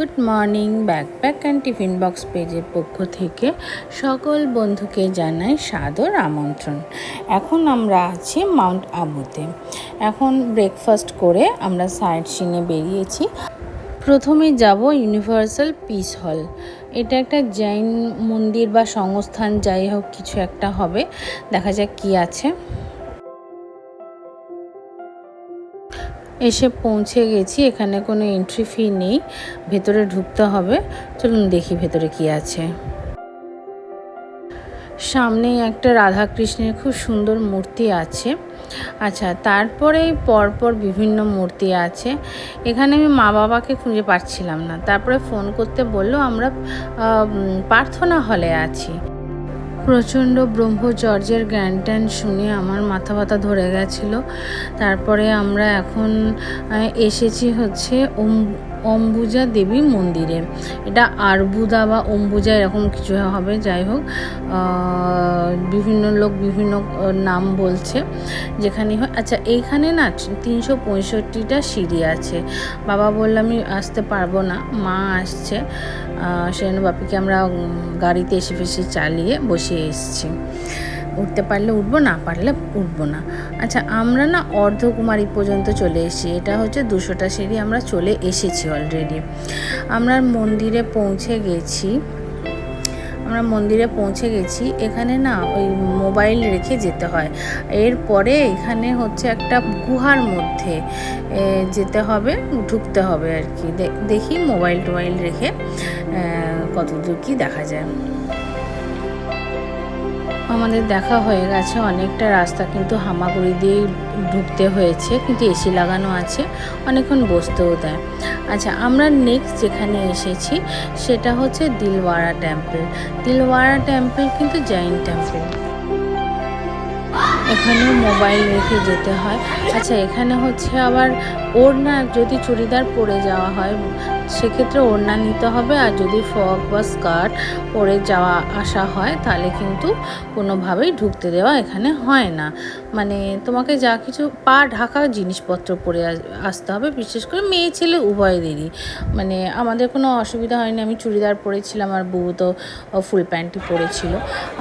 Good morning. Backpack and tiffin box পেজের পক্ষ থেকে সকল বন্ধুকে জানাই সাদর আমন্ত্রণ। এখন আমরা আছি মাউন্ট আবুতে। এখন ব্রেকফাস্ট করে আমরা সাইট সিনে বেরিয়েছি। প্রথমে যাব ইউনিভার্সাল পিস হল। এটা একটা জৈন মন্দির বা সংস্থান, যাই হোক কিছু একটা হবে, দেখা যাক কি আছে। এসে পৌঁছে গেছি। এখানে কোনো এন্ট্রি ফি নেই, ভেতরে ঢুকতে হবে। চলুন দেখি ভেতরে কি আছে। সামনে একটা রাধাকৃষ্ণের খুব সুন্দর মূর্তি আছে। আচ্ছা, তারপরে পরপর বিভিন্ন মূর্তি আছে। এখানে আমি মা বাবাকে খুঁজে পাচ্ছিলাম না, তারপরে ফোন করতে বললো আমরা প্রার্থনা হলে আছি। প্রচণ্ড ব্রহ্মচর্যের জ্ঞান ট্যান শুনে আমার মাথা ব্যথা ধরে গেছিলো। তারপরে আমরা এখন এসেছি হচ্ছে অম্বুজা দেবী মন্দিরে। এটা আরবুদা বা অম্বুজা এরকম কিছু হবে, যাই হোক বিভিন্ন লোক বিভিন্ন নাম বলছে যেখানে হয়। আচ্ছা, এইখানে না 365টা সিঁড়ি আছে। বাবা বলল আমি আসতে পারবো না, মা আসছে, সেজন্য বাপিকে আমরা গাড়িতে এসে চালিয়ে বসে এসেছি। উঠতে পারলে উঠবো, না পারলে উঠবো না। আচ্ছা, আমরা না অর্ধকুমারী পর্যন্ত চলে এসেছি। এটা হচ্ছে 200টা সিঁড়ি আমরা চলে এসেছি অলরেডি। আমরা মন্দিরে পৌঁছে গেছি। এখানে না ওই মোবাইল রেখে যেতে হয়। এরপরে এখানে হচ্ছে একটা গুহার মধ্যে যেতে হবে, ঢুকতে হবে আর কি। দেখি মোবাইল টোবাইল রেখে কতদূর কি দেখা যায়। আমাদের দেখা হয়ে গেছে। অনেকটা রাস্তা কিন্তু হামাগুড়ি দিয়ে ঢুকতে হয়েছে, কিন্তু এসি লাগানো আছে, অনেকক্ষণ বসতেও দেয়। আচ্ছা, আমরা নেক্সট যেখানে এসেছি সেটা হচ্ছে দিলওয়ারা টেম্পল। দিলওয়ারা টেম্পল কিন্তু জৈন টেম্পল। এখানেও মোবাইল রেখে যেতে হয়। আচ্ছা, এখানে হচ্ছে আবার ওড়না, যদি চুড়িদার পরে যাওয়া হয় সেক্ষেত্রে ওড়না নিতে হবে, আর যদি ফ্রক বা স্কার্ট পরে যাওয়া আসা হয় তাহলে কিন্তু কোনোভাবেই ঢুকতে দেওয়া এখানে হয় না। মানে তোমাকে যা কিছু পা ঢাকা জিনিসপত্র পরে আসতে হবে, বিশেষ করে মেয়ে ছেলে উভয়দেরই। মানে আমাদের কোনো অসুবিধা হয়নি, আমি চুড়িদার পরেছিলাম আর বউ তো ফুল প্যান্টই পরেছিল।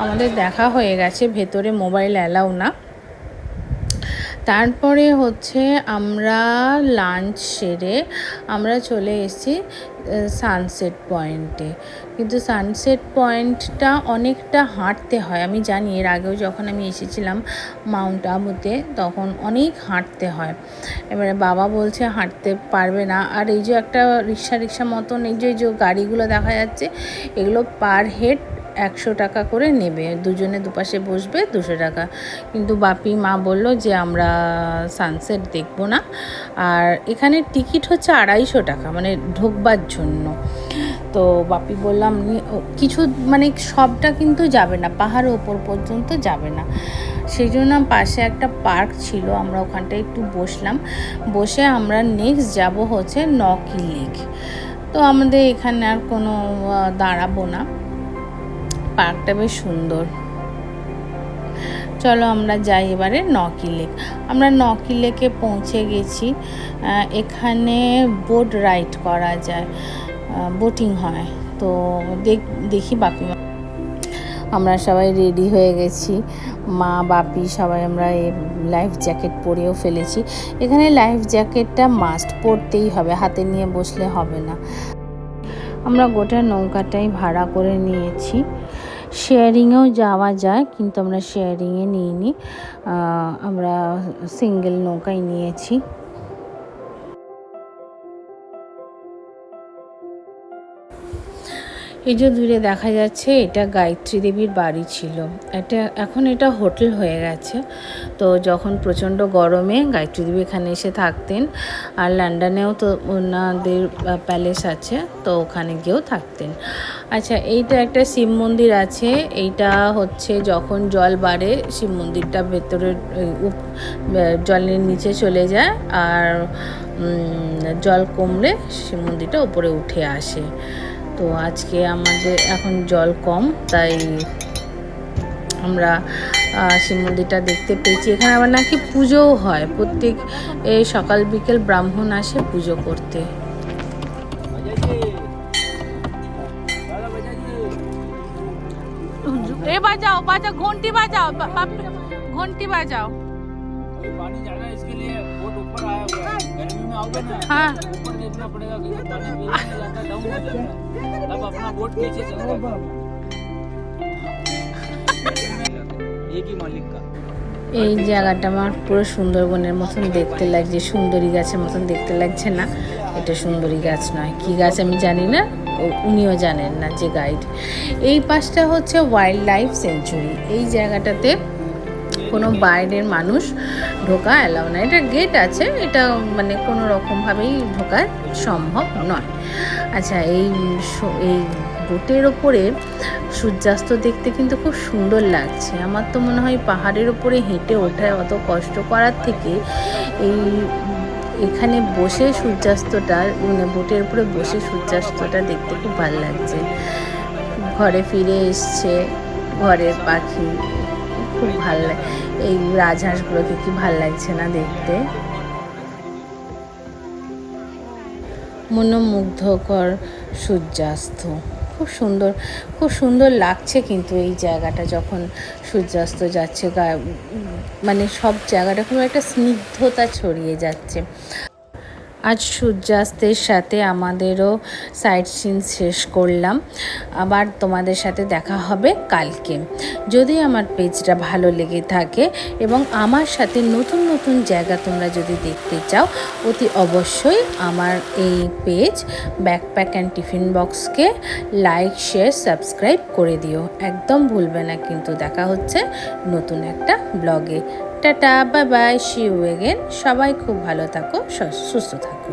আমাদের দেখা হয়ে গেছে, ভেতরে মোবাইল অ্যালাউ না। তারপরে হচ্ছে আমরা লাঞ্চ সেরে আমরা চলে এসেছি সানসেট পয়েন্টে। কিন্তু সানসেট পয়েন্টটা অনেকটা হাঁটতে হয়, আমি জানি। এর আগেও যখন আমি এসেছিলাম মাউন্ট আবুতে তখন অনেক হাঁটতে হয়। এবারে বাবা বলছে হাঁটতে পারবে না। আর এই যে একটা রিক্সা মতন এই যে গাড়িগুলো দেখা যাচ্ছে, এগুলো পার হেড 100 টাকা করে নেবে, দুজনে দুপাশে বসবে 200 টাকা। কিন্তু বাপি মা বলল যে আমরা সানসেট দেখবো না। আর এখানে টিকিট হচ্ছে 250 টাকা, মানে ঢোকবার জন্য। তো বাপি বললাম কিছু মানে সবটা কিন্তু যাবে না, পাহাড়ের ওপর পর্যন্ত যাবে না। সেই জন্য পাশে একটা পার্ক ছিল, আমরা ওখানটায় একটু বসলাম। বসে আমরা নেক্সট যাব হচ্ছে নকি লেক। তো আমাদের এখানে আর কোনো দাঁড়াবো না, পার্কটা বেশ সুন্দর। চলো আমরা যাই এবারে নকি লেক। আমরা নকি লেকে পৌঁছে গেছি। এখানে বোট রাইড করা যায়, বোটিং হয়। তো দেখি বাপি মা, আমরা সবাই রেডি হয়ে গেছি, মা বাপি সবাই আমরা লাইফ জ্যাকেট পরেও ফেলেছি। এখানে লাইফ জ্যাকেটটা মাস্ট পরতেই হবে, হাতে নিয়ে বসলে হবে না। আমরা গোটা নৌকাটাই ভাড়া করে নিয়েছি। শেয়ারিংয়েও যাওয়া যায়, কিন্তু আমরা শেয়ারিংয়ে নিইনি, আমরা সিঙ্গেল নৌকায় নিয়েছি। এই যে দূরে দেখা যাচ্ছে এটা গায়ত্রী দেবীর বাড়ি ছিল। এখন এটা হোটেল হয়ে গেছে। তো যখন প্রচণ্ড গরমে গায়ত্রী দেবী এখানে এসে থাকতেন। আর লন্ডনেও তো ওনাদের প্যালেস আছে, তো ওখানে গিয়েও থাকতেন। আচ্ছা, এইটা একটা শিব মন্দির আছে। এইটা হচ্ছে যখন জল বাড়ে শিব মন্দিরটা ভেতরে জলের নিচে চলে যায়, আর জল কমলে শিব মন্দিরটা উপরে উঠে আসে। তো আজকে আমাদের এখন জল কম, তাই আমরা শিব মন্দিরটা দেখতে পেয়েছি। এখানে আবার নাকি পুজোও হয়, প্রত্যেক সকাল বিকেল ব্রাহ্মণ আসে পুজো করতে। বাজাও বাজাও, ঘন্টি বাজাও, ঘন্টি বাজাও। पानी ज्यादा है इसके लिए बोट ऊपर आया हुआ है। गर्मी में आओगे ना हाँ ऊपर देखना पड़ेगा क्योंकि पानी नीचे नहीं जाता, डाउन हो जाता है, तब अपना बोट नीचे चलता है। एक ही मालिक का। এই জায়গাটা আমার পুরো সুন্দরবনের মতন দেখতে লাগছে, সুন্দরী গাছের মতন দেখতে লাগছে না? এটা সুন্দরী গাছ নয়, কি গাছ আমি জানি না, উনিও জানেন না যে গাইড। এই পাশটা হচ্ছে ওয়াইল্ড লাইফ সেঞ্চুরি। এই জায়গাটাতে কোনো বাইরের মানুষ ঢোকা অ্যালাউ না। এটা গেট আছে, এটা মানে কোনো রকমভাবেই ঢোকা সম্ভব নয়। আচ্ছা, এই বোটের ওপরে সূর্যাস্ত দেখতে কিন্তু খুব সুন্দর লাগছে। আমার তো মনে হয় পাহাড়ের ওপরে হেঁটে ওঠায় অত কষ্ট করার থেকে এখানে বসে সূর্যাস্তটা, মানে বোটের উপরে বসে সূর্যাস্তটা দেখতে খুব ভালো লাগছে। ঘরে ফিরে এসছে ঘরের পাখি, খুব ভালো লাগে। এই রাজহাঁসগুলোকে কি ভালো লাগছে না দেখতে, মনোমুগ্ধকর সূর্যাস্ত, খুব সুন্দর, খুব সুন্দর লাগছে। কিন্তু এই জায়গাটা যখন সূর্যাস্ত যাচ্ছে, মানে সব জায়গাটা খুব একটা স্নিগ্ধতা ছড়িয়ে যাচ্ছে। আজ সূর্যাস্তের সাথে আমাদেরও সাইট সিন শেষ করলাম। আবার তোমাদের সাথে দেখা হবে কালকে। যদি আমার পেজটা ভালো লেগে থাকে এবং আমার সাথে নতুন নতুন জায়গা তোমরা যদি দেখতে চাও, অতি অবশ্যই আমার এই পেজ ব্যাকপ্যাক অ্যান্ড টিফিন বক্সকে লাইক, শেয়ার, সাবস্ক্রাইব করে দিও, একদম ভুলবে না কিন্তু। দেখা হচ্ছে নতুন একটা ব্লগে। Tata, bye bye, see you again. সবাই খুব ভালো থাকো, সুস্থ থাকো।